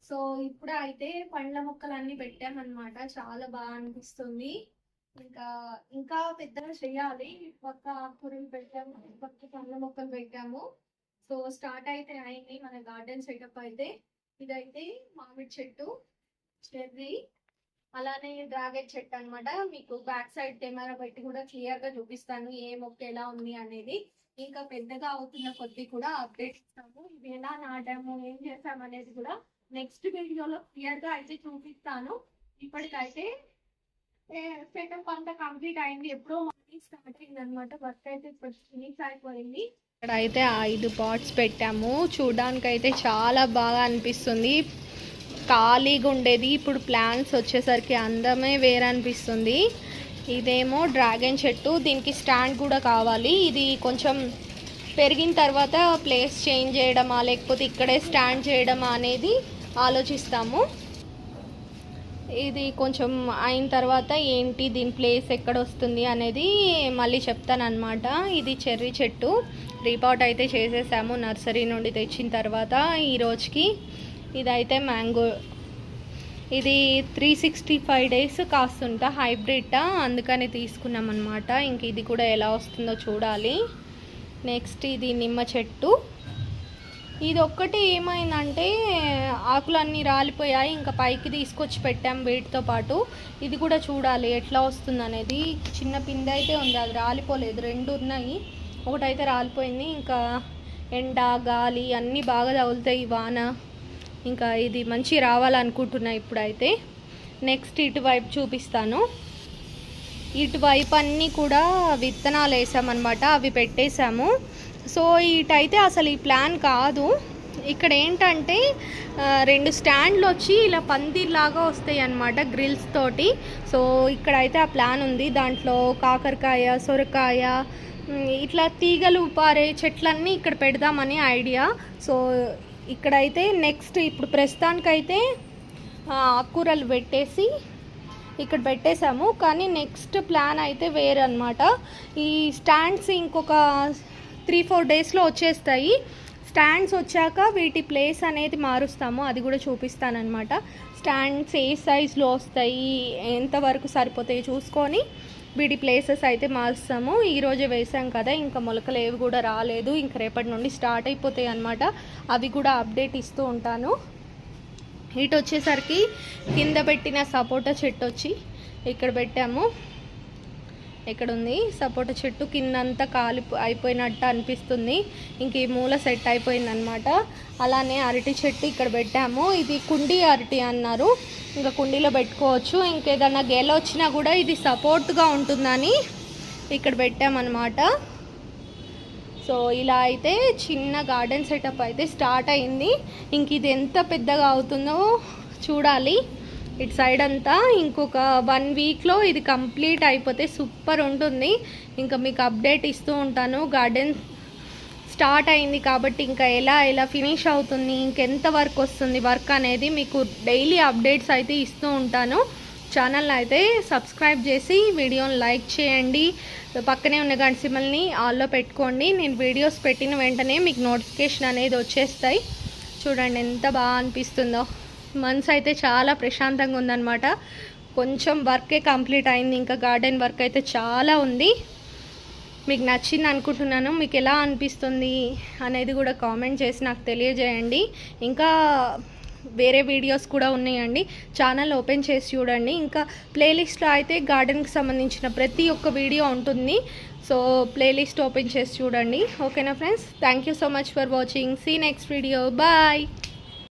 So ఇప్పుడు అయితే పండ్ల మొక్కలన్నీ పెట్టామన్నమాట. చాలా బాగా అనిపిస్తుంది. ఇంకా ఇంకా పెద్దగా చేయాలి. పక్క ఆకుకూరలు పెట్టాము, పక్క పండ్ల మొక్కలు పెట్టాము. సో స్టార్ట్ అయితే అయింది మన గార్డెన్ సెటప్ అయితే. ఇదైతే మామిడి చెట్టు, చెర్రీ, అలానే డ్రాగన్ చెట్టు అనమాట. మీకు బ్యాక్ సైడ్ కెమెరా పెట్టి కూడా క్లియర్ గా చూపిస్తాను ఏ మొక్క ఎలా ఉంది అనేది. ఇంకా పెద్దగా అవుతున్న కొద్ది కూడా అప్డేట్ ఇస్తాము. ఇది ఎలా నాటాము, ఏం చేసాము అనేది కూడా నెక్స్ట్ వీడియోలో క్లియర్ గా అయితే చూపిస్తాను. ఇప్పటికైతే సెటప్ అంతా కంప్లీట్ అయింది. ఎప్పుడో మార్నింగ్ స్టార్ట్ అయింది అనమాట. వర్క్ అయితే ఇప్పుడు ఫినిష్ అయిపోయింది. ఇక్కడ అయితే 5 పాట్స్ పెట్టాము. చూడడానికి అయితే చాలా బాగా అనిపిస్తుంది. ఖాళీగా ఉండేది, ఇప్పుడు ప్లాంట్స్ వచ్చేసరికి అందమే వేరే అనిపిస్తుంది. ఇదేమో డ్రాగన్ చెట్టు, దీనికి స్టాండ్ కూడా కావాలి. ఇది కొంచెం పెరిగిన తర్వాత ప్లేస్ చేంజ్ చేయడమా లేకపోతే ఇక్కడే స్టాండ్ చేయడమా అనేది ఆలోచిస్తాము. ఇది కొంచెం అయిన తర్వాత ఏంటి దీని ప్లేస్ ఎక్కడ వస్తుంది అనేది మళ్ళీ చెప్తానమాట. ఇది చెర్రీ చెట్టు, రీపాట్ అయితే చేసేసాము నర్సరీ నుండి తెచ్చిన తర్వాత ఈ రోజుకి. ఇదైతే మ్యాంగో, ఇది 365 days కాస్తుంటా, హైబ్రిడ్, అందుకని తీసుకున్నాం అనమాట. ఇంక ఇది కూడా ఎలా వస్తుందో చూడాలి. నెక్స్ట్ ఇది నిమ్మ చెట్టు. ఇది ఒక్కటి ఏమైందంటే ఆకులన్నీ రాలిపోయాయి, ఇంకా పైకి తీసుకొచ్చి పెట్టాం వీటితో పాటు. ఇది కూడా చూడాలి ఎట్లా వస్తుంది అనేది. చిన్న పిండి అయితే ఉంది, అది రాలిపోలేదు. 2 ఉన్నాయి, ఒకటైతే రాలిపోయింది. ఇంకా ఎండ గాలి అన్నీ బాగా తగులుతాయి, వాన. ఇంకా ఇది మంచి రావాలనుకుంటున్నా ఇప్పుడైతే. నెక్స్ట్ ఇటువైపు చూపిస్తాను. ఇటువైపు అన్నీ కూడా విత్తనాలు వేసామన్నమాట, అవి పెట్టేశాము. సో ఇటైతే అసలు ఈ ప్లాన్ కాదు. ఇక్కడ ఏంటంటే 2 స్టాండ్లు వచ్చి ఇలా పందిర్లాగా వస్తాయి అన్నమాట గ్రిల్స్ తోటి. సో ఇక్కడైతే ఆ ప్లాన్ ఉంది. దాంట్లో కాకరకాయ, సొరకాయ, ఇట్లా తీగలు పారే చెట్లన్నీ ఇక్కడ పెడదామని ఐడియా. సో ఇక్కడైతే నెక్స్ట్ ఇప్పుడు ప్రస్తుతానికైతే ఆకుకూరలు పెట్టేసి ఇక్కడ పెట్టేశాము. కానీ నెక్స్ట్ ప్లాన్ అయితే వేరే అనమాట. ఈ స్టాండ్స్ ఇంకొక 3-4 daysలో వచ్చేస్తాయి. స్టాండ్స్ వచ్చాక వీటి ప్లేస్ అనేది మారుస్తాము, అది కూడా చూపిస్తానమాట. స్టాండ్స్ ఏ సైజులో వస్తాయి, ఎంతవరకు సరిపోతాయి చూసుకొని వీటి ప్లేసెస్ అయితే మారుస్తాము. ఈరోజే వేసాం కదా, ఇంకా మొలకలు ఏవి కూడా రాలేదు. ఇంక రేపటి నుండి స్టార్ట్ అయిపోతాయి అన్నమాట. అవి కూడా అప్డేట్ ఇస్తూ ఉంటాను. ఇటు వచ్చేసరికి కింద పెట్టిన సపోటా చెట్టు వచ్చి ఇక్కడ పెట్టాము. ఇక్కడ ఉంది సపోటా చెట్టు, కిందంతా అయిపోయినట్టు అనిపిస్తుంది. ఇంక ఈ మూల సెట్ అయిపోయింది అనమాట. అలానే అరటి చెట్టు ఇక్కడ పెట్టాము. ఇది కుండీ అరటి అన్నారు, ఇంకా కుండీలో పెట్టుకోవచ్చు. ఇంకేదన్నా గెల వచ్చినా కూడా ఇది సపోర్ట్గా ఉంటుందని ఇక్కడ పెట్టామన్నమాట. సో ఇలా అయితే చిన్న గార్డెన్ సెటప్ అయితే స్టార్ట్ అయింది. ఇంక ఇది ఎంత పెద్దగా అవుతుందో చూడాలి. ఇటు సైడ్ అంతా ఇంకొక 1 weekలో ఇది కంప్లీట్ అయిపోతే సూపర్ ఉంటుంది. ఇంకా మీకు అప్డేట్ ఇస్తూ ఉంటాను. గార్డెన్ స్టార్ట్ అయింది కాబట్టి ఇంకా ఎలా ఫినిష్ అవుతుంది, ఇంకెంత వర్క్ వస్తుంది వర్క్ అనేది మీకు డైలీ అప్డేట్స్ అయితే ఇస్తూ ఉంటాను. ఛానల్ అయితే సబ్స్క్రైబ్ చేసి వీడియోని లైక్ చేయండి. పక్కనే ఉన్న గంట సింబల్ని ఆల్లో పెట్టుకోండి. నేను వీడియోస్ పెట్టిన వెంటనే మీకు నోటిఫికేషన్ అనేది వచ్చేస్తాయి. చూడండి ఎంత బాగా అనిపిస్తుందో. మనసు అయితే చాలా ప్రశాంతంగా ఉందన్నమాట. కొంచెం వర్కే కంప్లీట్ అయింది, ఇంకా గార్డెన్ వర్క్ అయితే చాలా ఉంది. మీకు నచ్చింది అనుకుంటున్నాను. మీకు ఎలా అనిపిస్తుంది అనేది కూడా కామెంట్ చేసి నాకు తెలియజేయండి. ఇంకా వేరే వీడియోస్ కూడా ఉన్నాయండి, ఛానల్ ఓపెన్ చేసి చూడండి. ఇంకా ప్లేలిస్ట్లో అయితే గార్డెన్కి సంబంధించిన ప్రతి ఒక్క వీడియో ఉంటుంది. సో ప్లేలిస్ట్ ఓపెన్ చేసి చూడండి. ఓకేనా friends, thank you so much for watching. See next video. Bye.